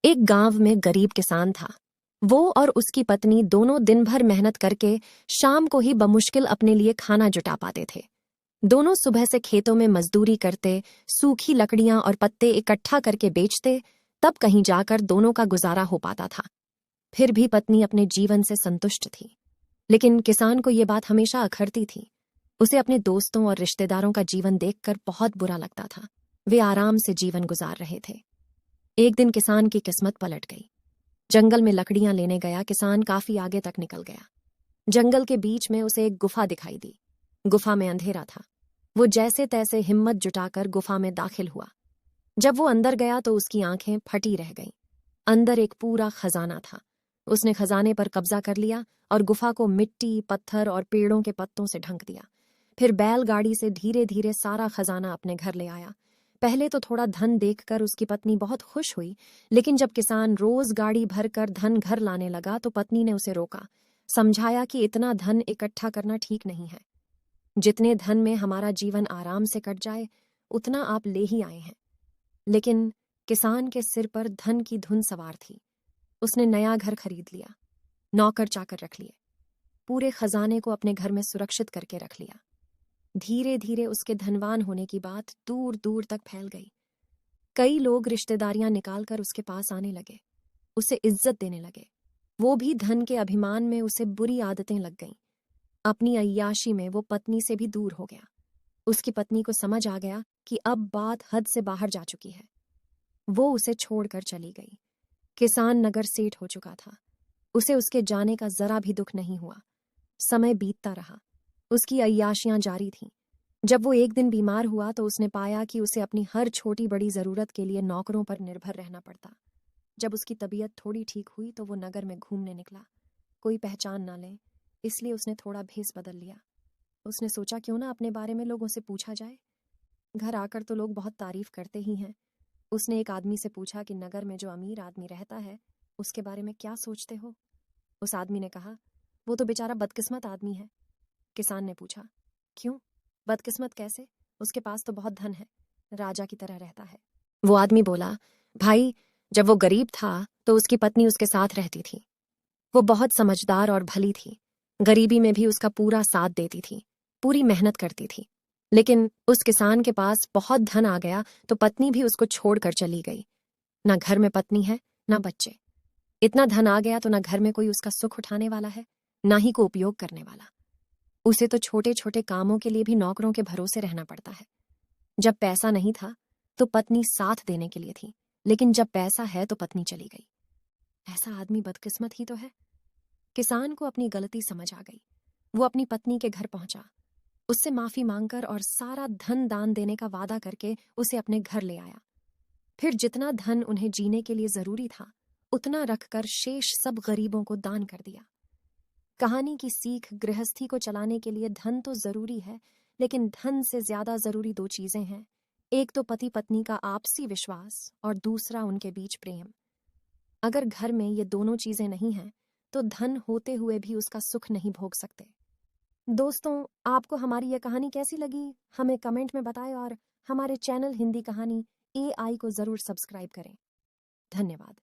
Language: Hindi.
एक गांव में गरीब किसान था। वो और उसकी पत्नी दोनों दिन भर मेहनत करके शाम को ही बमुश्किल अपने लिए खाना जुटा पाते थे। दोनों सुबह से खेतों में मजदूरी करते, सूखी लकड़ियां और पत्ते इकट्ठा करके बेचते, तब कहीं जाकर दोनों का गुजारा हो पाता था। फिर भी पत्नी अपने जीवन से संतुष्ट थी। लेकिन किसान को ये बात हमेशा अखरती थी। उसे अपने दोस्तों और रिश्तेदारों का जीवन देखकर बहुत बुरा लगता था। वे आराम से जीवन गुजार रहे थे। एक दिन किसान की किस्मत पलट गई। जंगल में लकड़ियां लेने गया किसान काफी आगे तक निकल गया। जंगल के बीच में उसे एक गुफा दिखाई दी। गुफा में अंधेरा था। वो जैसे तैसे हिम्मत जुटाकर गुफा में दाखिल हुआ। जब वो अंदर गया तो उसकी आंखें फटी रह गईं। अंदर एक पूरा खजाना था। उसने खजाने पर कब्जा कर लिया और गुफा को मिट्टी, पत्थर और पेड़ों के पत्तों से ढंक दिया। फिर बैलगाड़ी से धीरे धीरे सारा खजाना अपने घर ले आया। पहले तो थोड़ा धन देखकर उसकी पत्नी बहुत खुश हुई, लेकिन जब किसान रोज गाड़ी भरकर धन घर लाने लगा तो पत्नी ने उसे रोका, समझाया कि इतना धन इकट्ठा करना ठीक नहीं है। जितने धन में हमारा जीवन आराम से कट जाए, उतना आप ले ही आए हैं। लेकिन किसान के सिर पर धन की धुन सवार थी। उसने नया घर खरीद लिया, नौकर चाकर रख लिए, पूरे खजाने को अपने घर में सुरक्षित करके रख लिया। धीरे धीरे उसके धनवान होने की बात दूर दूर तक फैल गई। कई लोग रिश्तेदारियां निकालकर उसके पास आने लगे, उसे इज्जत देने लगे। वो भी धन के अभिमान में उसे बुरी आदतें लग गईं। अपनी अय्याशी में वो पत्नी से भी दूर हो गया। उसकी पत्नी को समझ आ गया कि अब बात हद से बाहर जा चुकी है। वो उसे छोड़कर चली गई। किसान नगर सेठ हो चुका था। उसे उसके जाने का जरा भी दुख नहीं हुआ। समय बीतता रहा। उसकी अय्याशियां जारी थीं। जब वो एक दिन बीमार हुआ तो उसने पाया कि उसे अपनी हर छोटी बड़ी जरूरत के लिए नौकरों पर निर्भर रहना पड़ता। जब उसकी तबीयत थोड़ी ठीक हुई तो वो नगर में घूमने निकला। कोई पहचान ना ले, इसलिए उसने थोड़ा भेस बदल लिया। उसने सोचा क्यों ना अपने बारे में लोगों से पूछा जाए। घर आकर तो लोग बहुत तारीफ करते ही हैं। उसने एक आदमी से पूछा कि नगर में जो अमीर आदमी रहता है उसके बारे में क्या सोचते हो। उस आदमी ने कहा, वो तो बेचारा बदकिस्मत आदमी है। किसान ने पूछा, क्यों? बदकिस्मत कैसे? उसके पास तो बहुत धन है, राजा की तरह रहता है। वो आदमी बोला, भाई, जब वो गरीब था तो उसकी पत्नी उसके साथ रहती थी। वो बहुत समझदार और भली थी। गरीबी में भी उसका पूरा साथ देती थी, पूरी मेहनत करती थी। लेकिन उस किसान के पास बहुत धन आ गया तो पत्नी भी उसको छोड़कर चली गई। ना घर में पत्नी है, ना बच्चे। इतना धन आ गया तो ना घर में कोई उसका सुख उठाने वाला है, ना ही को उपयोग करने वाला। उसे तो छोटे छोटे कामों के लिए भी नौकरों के भरोसे रहना पड़ता है। जब पैसा नहीं था तो पत्नी साथ देने के लिए थी, लेकिन जब पैसा है तो पत्नी चली गई। ऐसा आदमी बदकिस्मत ही तो है। किसान को अपनी गलती समझ आ गई। वो अपनी पत्नी के घर पहुंचा, उससे माफी मांगकर और सारा धन दान देने का वादा करके उसे अपने घर ले आया। फिर जितना धन उन्हें जीने के लिए जरूरी था उतना रखकर शेष सब गरीबों को दान कर दिया। कहानी की सीख गृहस्थी को चलाने के लिए धन तो जरूरी है, लेकिन धन से ज्यादा जरूरी दो चीजें हैं। एक तो पति पत्नी का आपसी विश्वास और दूसरा उनके बीच प्रेम। अगर घर में ये दोनों चीजें नहीं हैं तो धन होते हुए भी उसका सुख नहीं भोग सकते। दोस्तों, आपको हमारी यह कहानी कैसी लगी हमें कमेंट में बताएं और हमारे चैनल हिंदी कहानी AI को जरूर सब्सक्राइब करें। धन्यवाद।